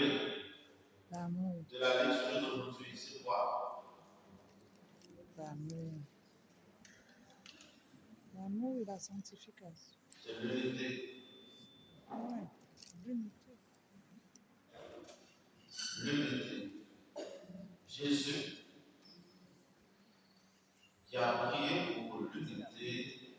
mot-clé de la lecture d'aujourd'hui, c'est quoi? L'amour. L'amour et la sanctification. C'est l'unité. Oui, l'unité. L'unité. Jésus qui a prié pour l'unité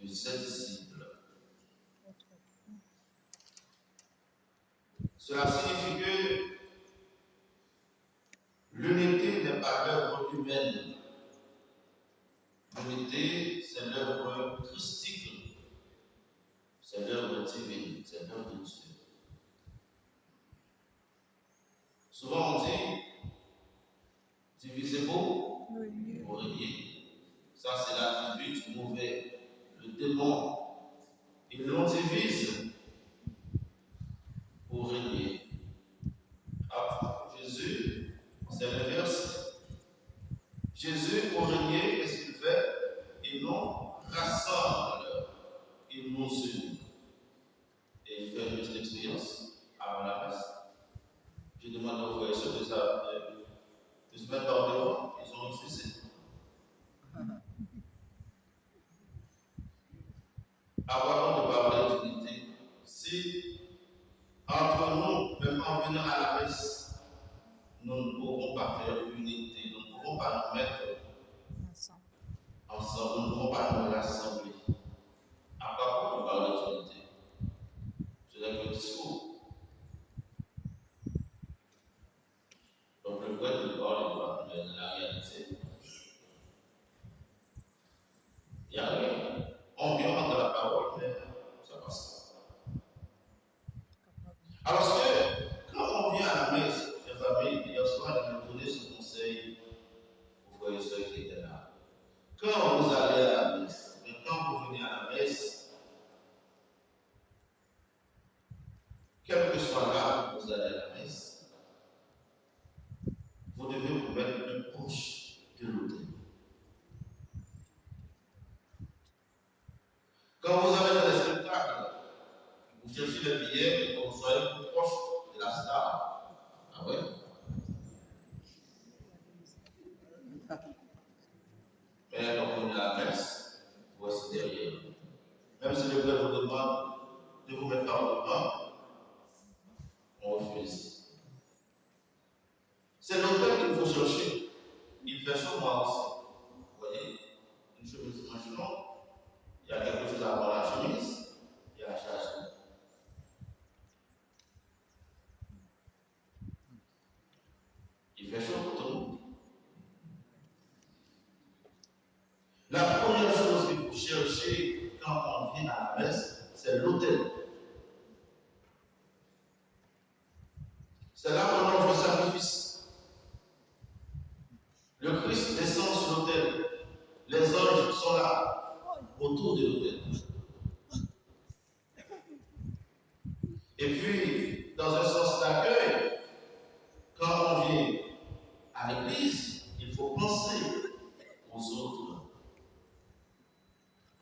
de ses disciples. Cela signifie que l'unité n'est pas l'œuvre humaine. L'unité, c'est l'œuvre christique. C'est l'œuvre divine, c'est l'œuvre de Dieu. Souvent on dit, divisez pour régner. Ça, c'est l'attitude du mauvais, le démon. Il l'on divise pour régner. Ah, Jésus, c'est l'inverse. Jésus, pour régner, qu'est-ce qu'il fait? Il nous rassemble, il nous unit. Et il fait une petite expérience avant la messe. Je demande aux frères et sœurs de se mettre par devant, ils ont refusé. Avant de parler d'unité, si entre nous, même en venant à la messe, nous ne pouvons pas faire unité, nous ne pouvons pas nous mettre ensemble, nous ne pouvons pas nous rassembler. À quoi pour parler d'unité? Ce n'est que le discours. Donc le point de parler de la réalité. Il n'y a rien. On vient entendre la parole, mais ça passe pas. Alors que quand on vient à la messe, chers familles, hier soir, je vais donner ce conseil aux frères et sœurs qui étaient là. Quand vous allez à la messe, mais quand vous venez à la messe, quel que soit là où vous allez à la messe, vous devez vous mettre plus proche de l'autel. Quand vous allez dans les spectacles, vous cherchez le billet pour que vous soyez plus proche de la star. Ah ouais? Mais quand vous venez à la messe, vous restez derrière. Même si le père vous demande de vous mettre par devant, on refuse. C'est l'autel qu'il faut chercher. Il fait chaud, moi aussi. Vous voyez, une chemise manche longue, il y a quelque chose avant la chemise, il y a la charge. Il fait chaud pour tout le monde. La première chose qu'il faut chercher quand on vient à la messe, c'est l'autel. C'est là qu'on offre le sacrifice. Le Christ descend sur l'autel. Les anges sont là, autour de l'autel. Et puis, dans un sens d'accueil, quand on vient à l'église, il faut penser aux autres.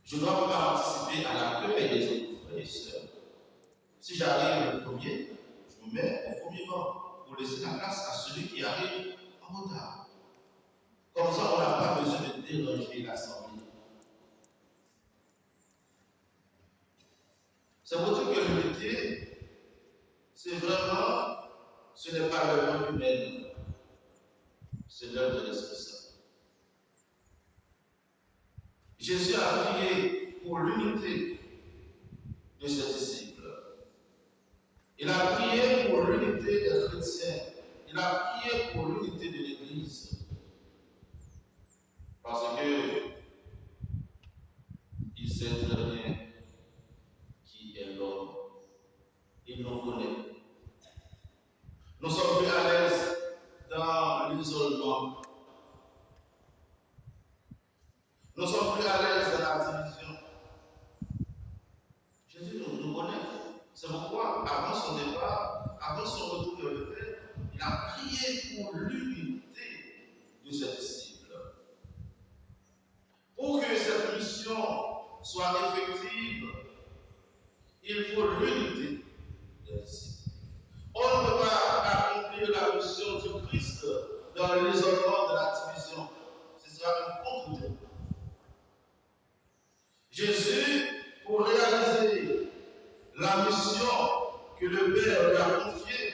Je dois participer à l'accueil des autres frères et sœurs. Si j'arrive le premier, je me mets au premier banc pour laisser la place à celui qui arrive en retard. Comme ça, on n'a pas besoin de déranger l'assemblée. C'est pour dire que l'unité, c'est vraiment, ce n'est pas l'œuvre humaine, c'est l'œuvre de l'Esprit Saint. Jésus a prié pour l'unité de ses disciples. Il a prié pour l'unité des chrétiens. Il a prié pour l'unité de l'Église. Parce que il sait très bien qui est l'homme. Il nous connaît. Nous sommes plus à l'aise dans l'isolement. Nous sommes plus à l'aise dans la division. Jésus nous connaît. C'est pourquoi, avant son départ, avant son retour vers le Père, il a prié pour l'unité de ses disciples. Pour que cette mission soit effective, il faut l'unité des disciples. On dans l'isolement de la division. Ce sera un contre-temps. Jésus, pour réaliser la mission que le Père lui a confiée,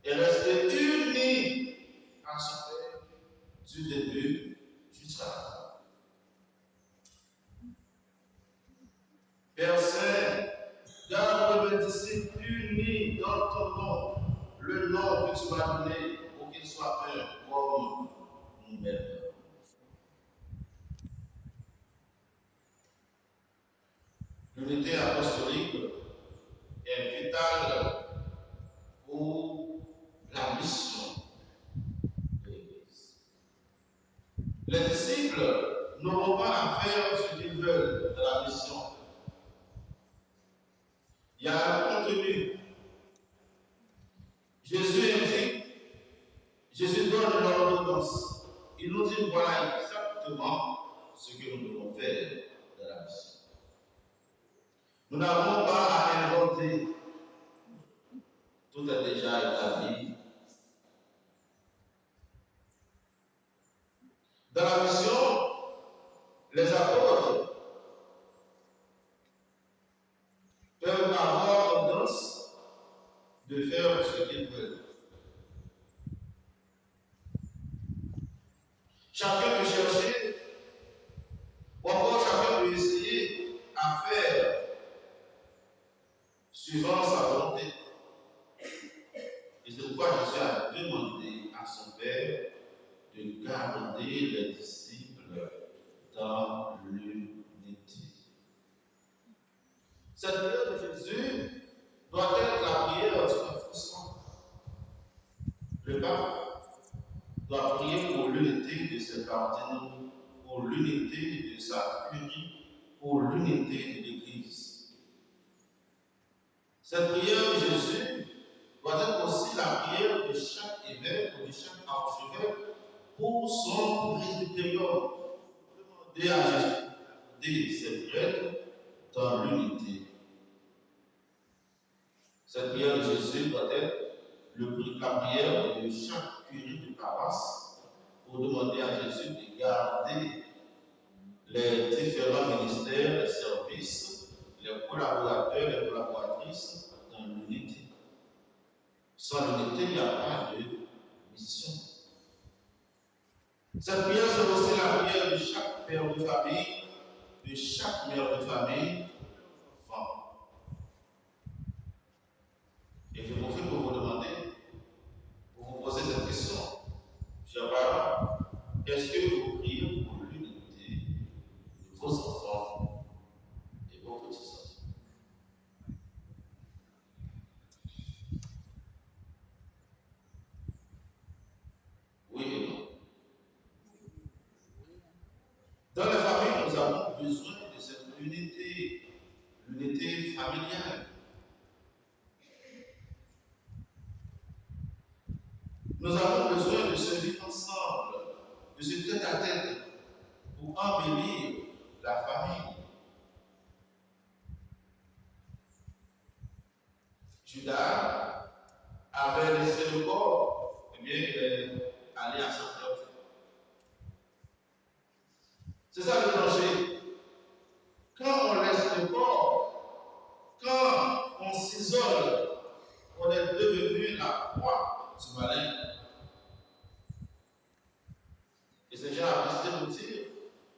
est resté uni à son Père du début jusqu'à la fin. Père Saint, garde mes disciples unis dans ton nom, le nom que tu m'as donné, pour qu'ils soient un comme nous-mêmes. L'unité apostolique est vitale pour la mission de l'Église. Les disciples n'auront pas à faire ce qu'ils veulent de la mission. Il y a un contenu. Jésus indique, Jésus donne l'ordonnance. Il nous dit voilà exactement ce que nous devons faire de la mission. Nous n'avons pas à inventer. Tout est déjà établi. Dans la mission, les apôtres peuvent avoir tendance de faire ce qu'ils veulent. Chacun peut chercher, ou encore chacun peut essayer à faire suivant sa volonté. Et c'est pourquoi Jésus a demandé à son Père de garder les disciples dans l'unité. Cette prière de Jésus doit être la prière du renforcement. Le pape doit prier pour l'unité de ses cardinaux, pour l'unité de sa curie, pour l'unité de l'Église. Cette prière de Jésus doit être aussi la prière de chaque évêque ou de chaque archevêque pour son presbytérium. Demander à Jésus de ses prêtres dans l'unité. Cette prière de Jésus doit être la prière de chaque curie de paroisse pour demander à Jésus de garder les différents ministères, les services, les collaborateurs, les collaboratrices dans l'unité. Sans l'unité, il n'y a pas de mission. Cette prière, c'est aussi la prière de chaque père de famille, de chaque mère de famille, enfant. Et je profite pour vous demander, pour vous poser cette question, chers parents, est-ce que vous priez pour l'unité de vos enfants et vos petits-enfants? Oui et non. Dans les familles, nous avons besoin de cette unité, l'unité familiale. Nous avons besoin de se vivre ensemble, de se tête à tête pour embellir la famille. Judas avait laissé le corps, eh bien, il est allé à sa perte. C'est ça le danger. Quand on laisse le corps, quand on s'isole, on est devenu la proie du malin. Et c'est Jean a décidé de dire,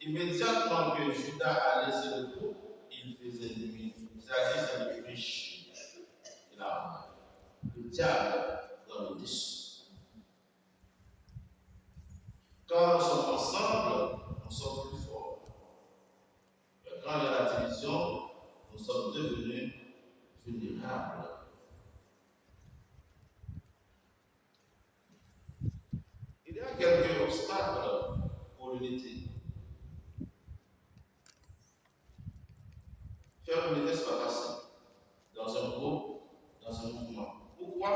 immédiatement que Judas a laissé le groupe, il faisait nuit. C'est-à-dire c'est le péché. Le diable dans le dessus. Quand nous sommes ensemble, nous sommes plus forts. Et quand il y a la division, nous sommes devenus vulnérables. Il y a quelques obstacles pour l'unité. Faire l'unité, ce n'est pas facile. Dans un groupe, dans un mouvement. Pourquoi?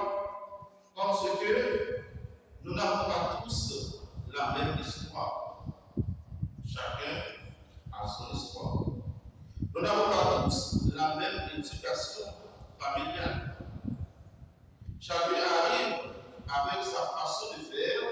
Parce que nous n'avons pas tous la même histoire. Chacun a son histoire. Nous n'avons pas tous la même éducation familiale. Chacun arrive avec sa façon de faire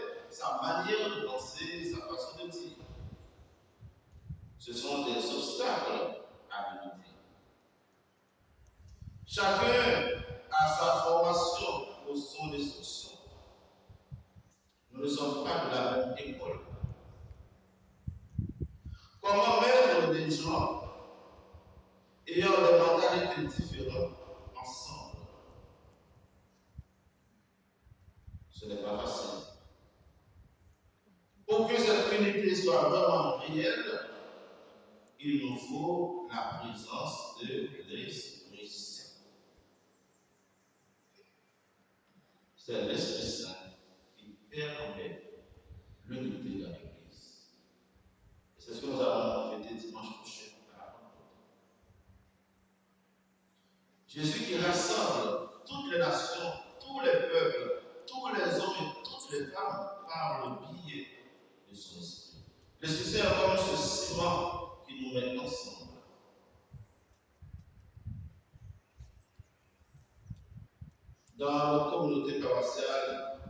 Ce n'est pas facile. Pour que cette unité soit vraiment réelle, il nous faut la présence de l'Esprit Saint. C'est l'Esprit Saint qui permet l'unité de l'Église. Et c'est ce que nous allons fêter dimanche prochain à la Pentecôte. Jésus qui rassemble toutes les nations, tous les peuples, tous les hommes et toutes les femmes par le biais de son esprit. L'Esprit Saint est comme ce ciment qui nous met ensemble. Dans notre communauté paroissiale,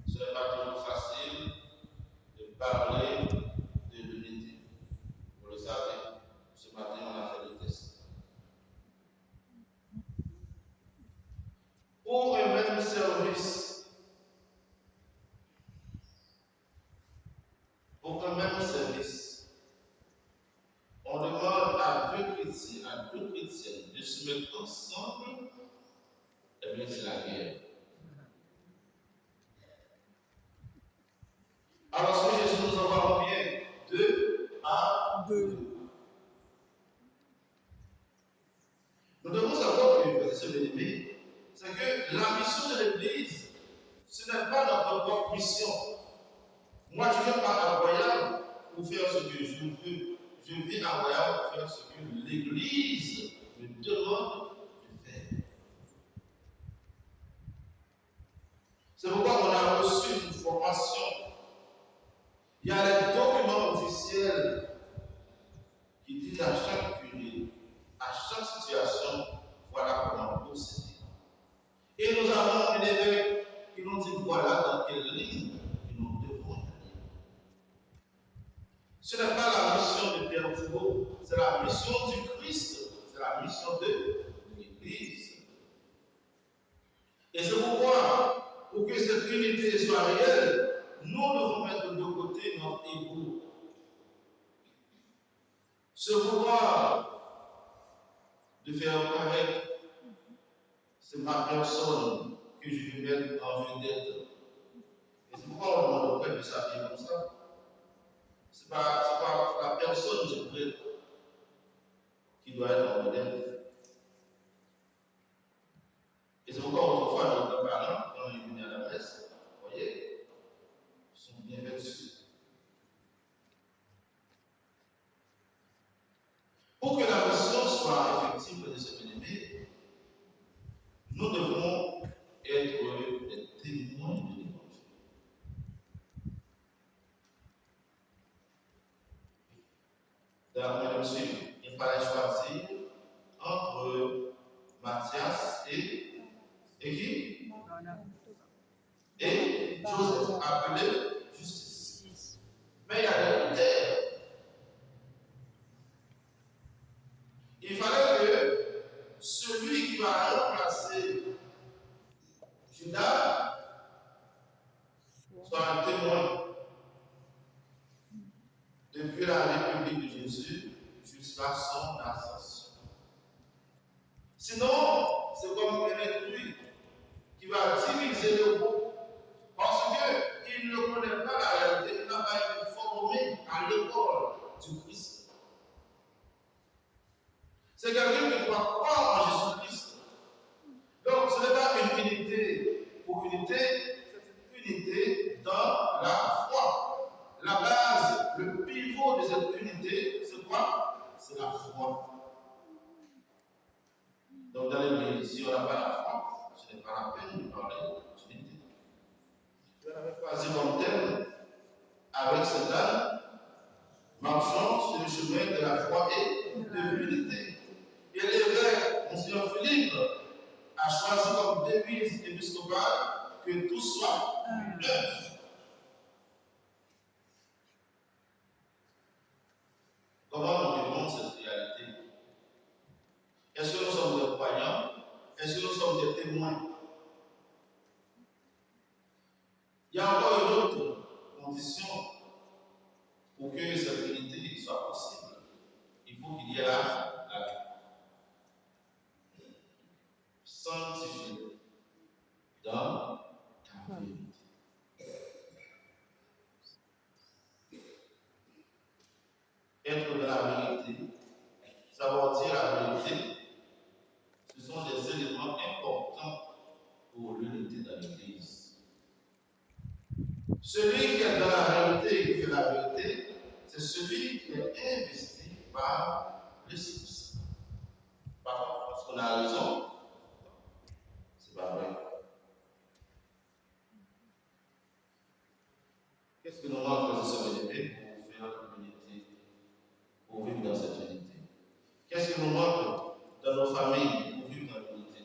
ce n'est pas toujours facile de parler de l'unité. Vous le savez, ce matin on a fait le test. Pour un même service, on demande à deux chrétiens de se mettre ensemble, et bien c'est la guerre. Alors que Jésus nous envoie combien? 2 à 2. Nous devons savoir que, frères et sœurs bien-aimés, c'est que la mission de l'Église, ce n'est pas notre propre mission. Moi, je ne viens pas à Royal pour faire ce que je veux. Je viens à Royal pour faire ce que l'Église me demande de faire. C'est pourquoi on a reçu une formation. Il y a les documents officiels qui disent à chaque curé, à chaque situation, voilà comment procéder. Et nous avons un évêque qui nous dit voilà dans quelle ligne nous devons aller. Ce n'est pas la mission de Pierre Thibault, c'est la mission du Christ, c'est la mission de l'Église. Et c'est pourquoi, pour que cette unité soit réelle, nous devons mettre de côté notre ego. Se vouloir de faire paraître, c'est ma personne que je veux mettre en vedette. Et c'est pourquoi on demande au prêtre de s'habiller comme ça. Ce n'est pas la personne du prêtre qui doit être en vedette. Et c'est pourquoi autrefois, nos parents, quand ils venaient à la messe, vous voyez, ils sont bien vêtus. Pour que la mission soit effective de ce bien-aimé, nous devons être des témoins de l'Évangile. D'après le suivre, il fallait choisir entre Matthias et qui? Et Joseph, appelé Justice. Mais il y a des critères. Il fallait que celui qui va remplacer Judas soit un témoin depuis la République de Jésus jusqu'à son ascension. Sinon, c'est comme un intrus qui va diviser le groupe parce qu'il ne connaît pas la réalité, il n'a pas été formé à l'école du Christ. C'est quelqu'un qui doit croire en Jésus-Christ. Donc, ce n'est pas une unité pour unité, c'est une unité dans la foi. La base, le pivot de cette unité, c'est quoi? C'est la foi. Donc, dans l'Église, si on n'a pas la foi, ce n'est pas la peine de parler d'unité. Je l'avais choisi comme thème avec cette âme, marchant sur le chemin de la foi et de l'unité. Et l'évêque, Monseigneur Philippe, a choisi comme devise épiscopale que tout soit un. Comment nous vivons cette réalité? Est-ce que nous sommes des croyants? Est-ce que nous sommes des témoins? Il y a encore une autre condition pour que cette unité soit possible. Il faut qu'il y ait la sanctifié dans Celui qui est dans la réalité et qui fait la vérité, c'est celui qui est investi par l'Esprit Saint. Parfois, parce qu'on a raison, c'est pas vrai. Qu'est-ce que nous manque, frères et sœurs bien-aimés, pour faire l'unité, pour vivre dans cette unité? Qu'est-ce que nous manque dans nos familles pour vivre dans l'unité?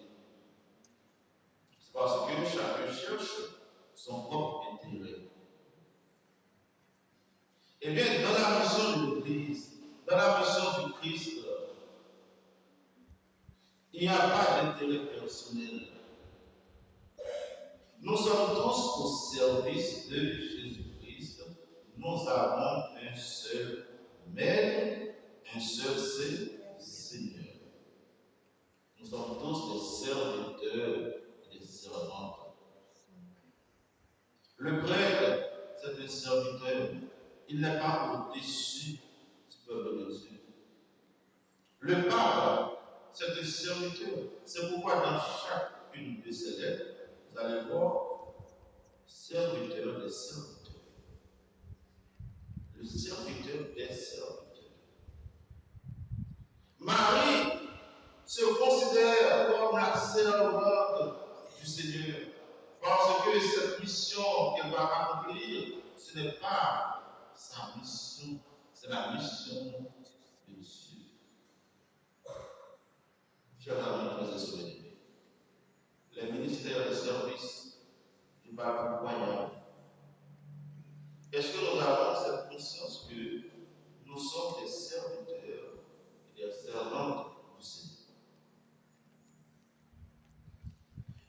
C'est parce que chacun cherche son propre intérêt. Eh bien, dans la mission de l'Église, dans la mission du Christ, il n'y a pas d'intérêt personnel. Nous sommes tous au service de Jésus-Christ. Nous avons un seul Maître, un seul Seigneur. Nous sommes tous des serviteurs et des servantes. Le prêtre, c'est un serviteur. Il n'est pas au-dessus du peuple de Dieu. Le pape, c'est un serviteur. C'est pourquoi dans chacune de ces lettres, vous allez voir serviteur des serviteurs. Le serviteur des serviteurs. Marie se considère comme la servante du Seigneur. Parce que cette mission qu'elle va accomplir, ce n'est pas sa mission, c'est la mission de Dieu. Chers amis, frères et sœurs, les ministères de service du pape croyant, est-ce que nous avons cette conscience que nous sommes des serviteurs et des servantes du Seigneur?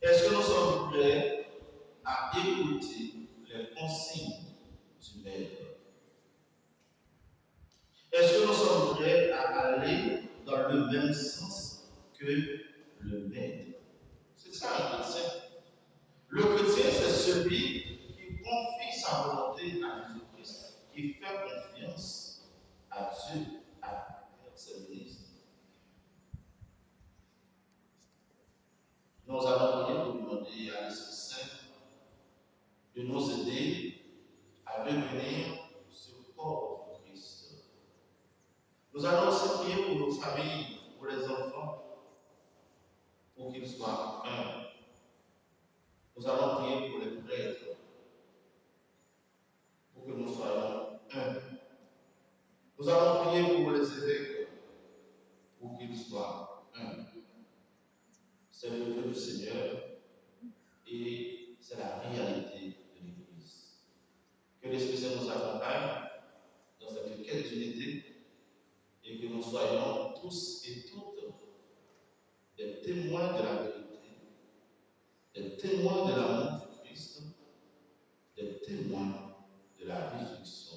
Est-ce que nous sommes prêts à écouter les consignes du Maître? Est-ce que nous sommes prêts à aller dans le même sens que le Maître? C'est ça un chrétien. Le chrétien, c'est celui qui confie sa volonté à Jésus-Christ, qui fait confiance à Dieu, à ses ministres. Nous allons prier pour demander à l'Esprit Saint de nous aider à devenir ce corps de Christ. Nous allons aussi prier pour nos familles, pour les enfants, pour qu'ils soient un. Nous allons prier pour les prêtres, pour que nous soyons un. Nous allons prier pour les évêques, pour qu'ils soient un. C'est le vœu du Seigneur et c'est la réalité de l'Église. Que l'Esprit Saint nous accompagne dans cette quête d'unité et que nous soyons tous et toutes des témoins de la vérité, des témoins de l'amour du Christ, des témoins de la résurrection.